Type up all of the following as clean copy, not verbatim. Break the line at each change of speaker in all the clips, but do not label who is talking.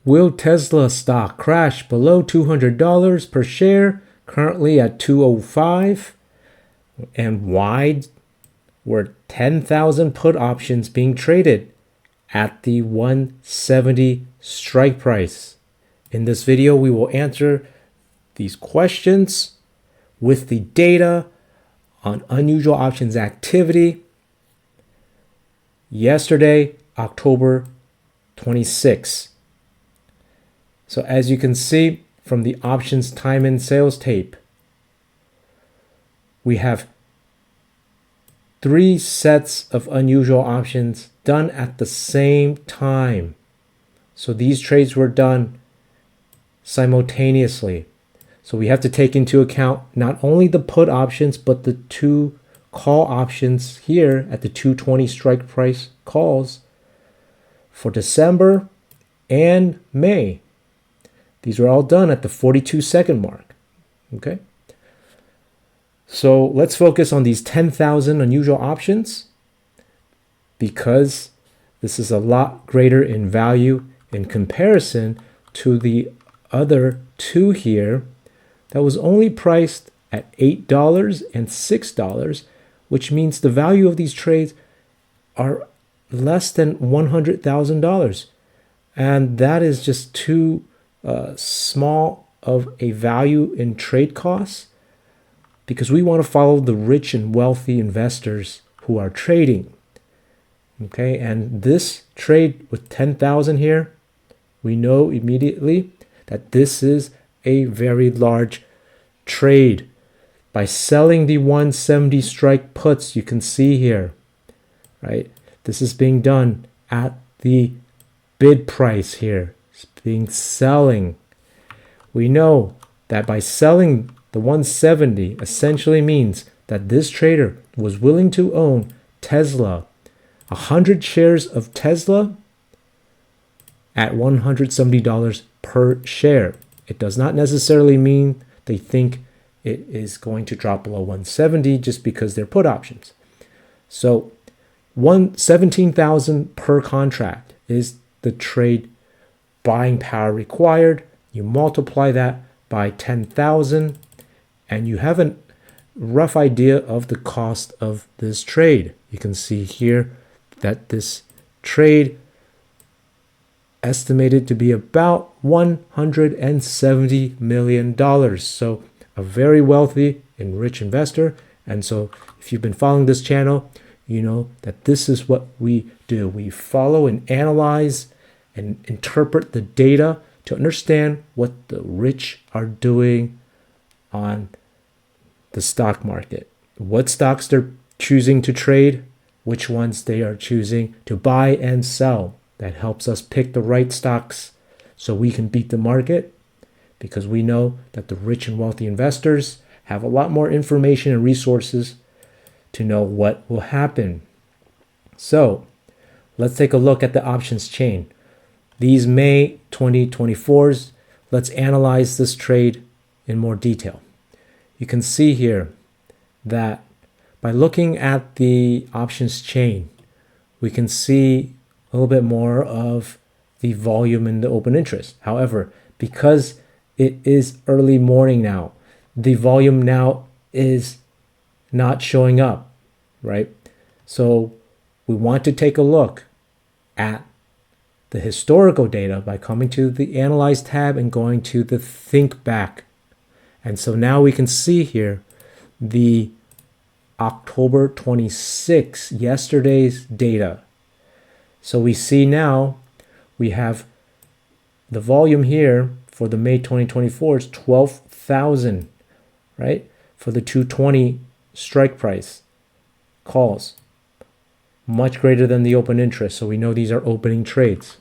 Will Tesla stock crash below $200 per share, currently at 205? And why were 10,000 put options being traded at the 170 strike price? In this video, we will answer these questions with the data on unusual options activity yesterday, October 26. So as you can see from the options time and sales tape, we have 3 sets of unusual options done at the same time. So these trades were done simultaneously. So we have to take into account not only the put options, but the 2 call options here at the 220 strike price calls for December and May. These were all done at the 42-second mark. Okay. So let's focus on these 10,000 unusual options because this is a lot greater in value in comparison to the other 2 here that was only priced at $8 and $6, which means the value of these trades are less than $100,000. And that is just too small of a value in trade costs because we want to follow the rich and wealthy investors who are trading. Okay, and this trade with 10,000 here, we know immediately that this is a very large trade. By selling the 170 strike puts, you can see here, right? This is being done at the bid price here. It's being selling. We know that by selling the 170 essentially means that this trader was willing to own Tesla, 100 shares of Tesla at $170 per share. It does not necessarily mean they think it is going to drop below 170 just because they're put options. So 17,000 per contract is the trade buying power required. You multiply that by 10,000 and you have a rough idea of the cost of this trade. You can see here that this trade estimated to be about $170 million. So a very wealthy and rich investor. And so if you've been following this channel, you know that this is what we do. We follow and analyze and interpret the data to understand what the rich are doing on the stock market. What stocks they're choosing to trade, which ones they are choosing to buy and sell. That helps us pick the right stocks so we can beat the market, because we know that the rich and wealthy investors have a lot more information and resources to know what will happen. So let's take a look at the options chain. These May 2024s, let's analyze this trade in more detail. You can see here that by looking at the options chain, we can see a little bit more of the volume in the open interest. However, because it is early morning now, the volume now is not showing up, right? So we want to take a look at the historical data by coming to the Analyze tab and going to the Think Back. And so now we can see here the October 26, yesterday's data. So we see now we have the volume here for the May 2024 is 12,000, right? For the 220 strike price calls, much greater than the open interest. So we know these are opening trades.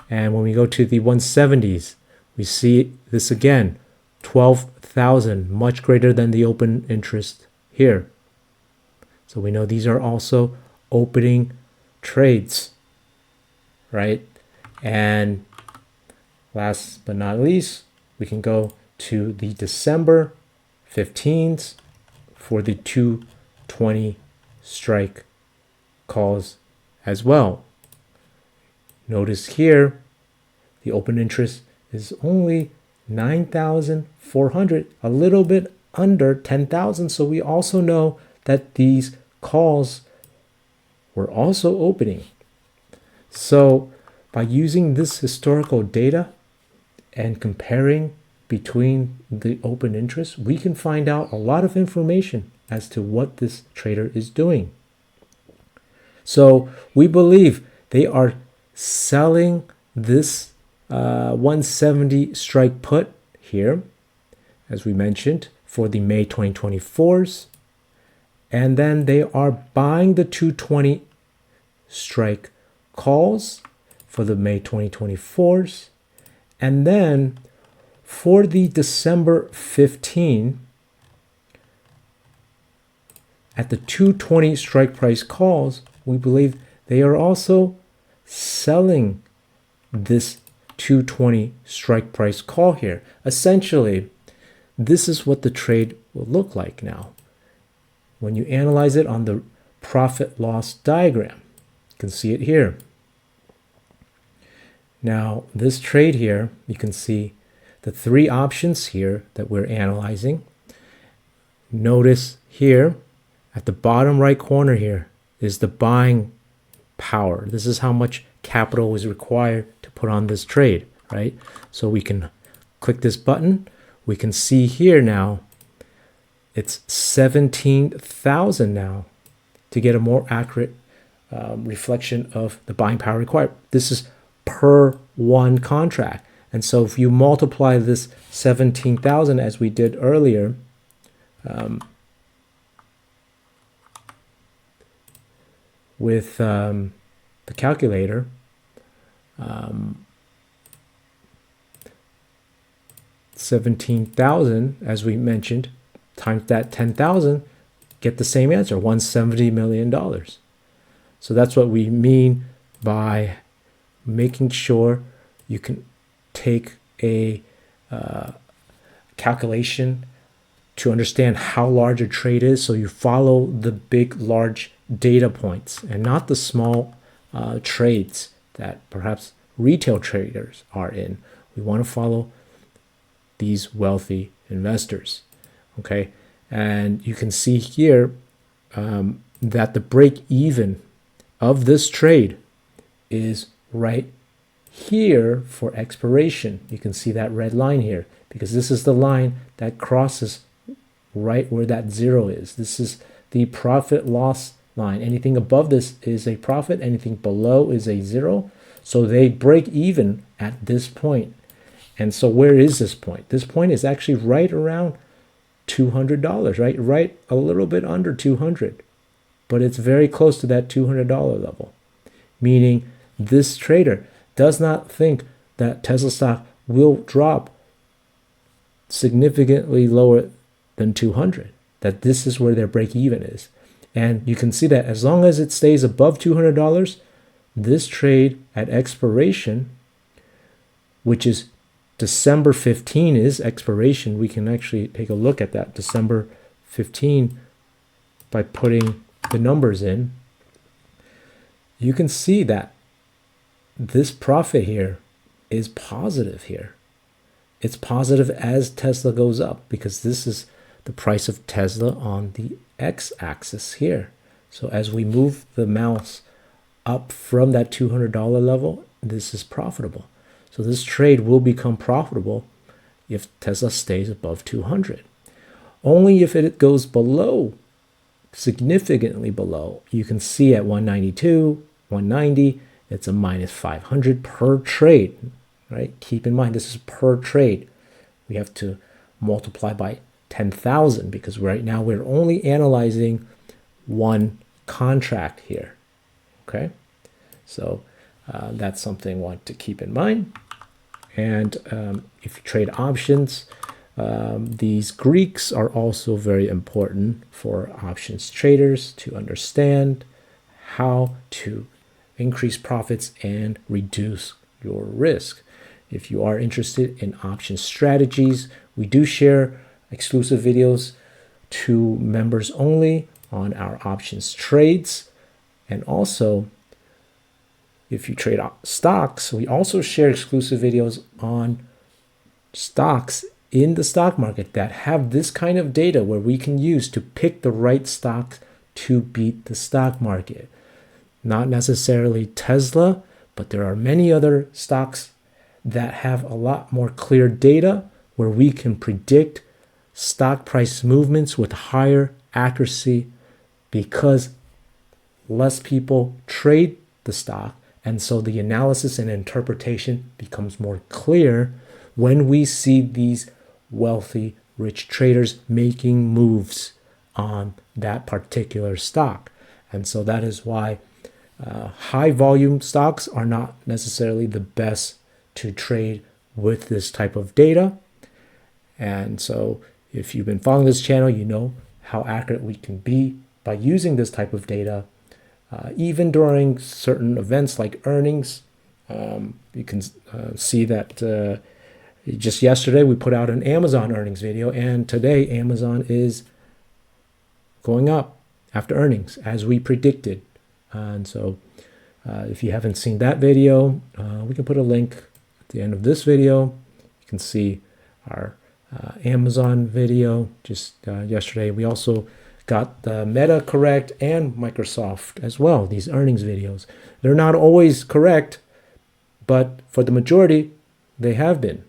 And when we go to the 170s, we see this again, 12,000, much greater than the open interest here. So we know these are also opening trades, right? And last but not least, we can go to the December 15s for the 220 strike calls as well. Notice here the open interest is only 9,400, a little bit under 10,000. So we also know that these calls were also opening. So by using this historical data and comparing between the open interest, we can find out a lot of information as to what this trader is doing. So we believe they are selling this 170 strike put here, as we mentioned, for the May 2024s. And then they are buying the 220 strike calls for the May 2024s. And then for the December 15, at the 220 strike price calls, we believe they are also selling this 220 strike price call here. Essentially, this is what the trade will look like now. When you analyze it on the profit loss diagram, you can see it here. Now, this trade here, you can see the three options here that we're analyzing. Notice here at the bottom right corner here is the buying power. This is how much capital is required to put on this trade, right? So we can click this button. We can see here now it's 17,000 now to get a more accurate reflection of the buying power required. This is per one contract. And so if you multiply this 17,000 as we did earlier, with the calculator, 17,000, as we mentioned, times that 10,000, get the same answer, $170 million. So that's what we mean by making sure you can take a calculation to understand how large a trade is, so you follow the big, large data points and not the small trades that perhaps retail traders are in. We want to follow these wealthy investors, okay? And you can see here that the break even of this trade is right here for expiration. You can see that red line here because this is the line that crosses right where that zero is. This is the profit loss line. Anything above this is a profit, anything below is a zero. So they break even at this point. And so where is this point? This point is actually right around $200, right? Right a little bit under 200, but it's very close to that $200 level, meaning this trader does not think that Tesla stock will drop significantly lower than 200, that this is where their break even is. And you can see that as long as it stays above $200, this trade at expiration, which is December 15 is expiration. We can actually take a look at that December 15 by putting the numbers in. You can see that this profit here is positive here. It's positive as Tesla goes up because this is the price of Tesla on the x-axis here. So as we move the mouse up from that $200 level, this is profitable. So this trade will become profitable if Tesla stays above 200. Only if it goes below, significantly below, you can see at 192, 190, it's a minus 500 per trade, right? Keep in mind, this is per trade. We have to multiply by 10,000 because right now we're only analyzing one contract here, okay? So that's something I want to keep in mind. And if you trade options, these Greeks are also very important for options traders to understand how to increase profits and reduce your risk. If you are interested in option strategies, we do share exclusive videos to members only on our options trades. And also, if you trade stocks, we also share exclusive videos on stocks in the stock market that have this kind of data where we can use to pick the right stocks to beat the stock market. Not necessarily Tesla, but there are many other stocks that have a lot more clear data where we can predict stock price movements with higher accuracy because less people trade the stock, and so the analysis and interpretation becomes more clear when we see these wealthy, rich traders making moves on that particular stock. And so that is why high volume stocks are not necessarily the best to trade with this type of data. And so if you've been following this channel, you know how accurate we can be by using this type of data. Even during certain events like earnings, you can see that just yesterday we put out an Amazon earnings video, and today Amazon is going up after earnings as we predicted. And so if you haven't seen that video, we can put a link at the end of this video. You can see our Amazon video just yesterday. We also got the Meta correct and Microsoft as well, these earnings videos. They're not always correct, but for the majority, they have been.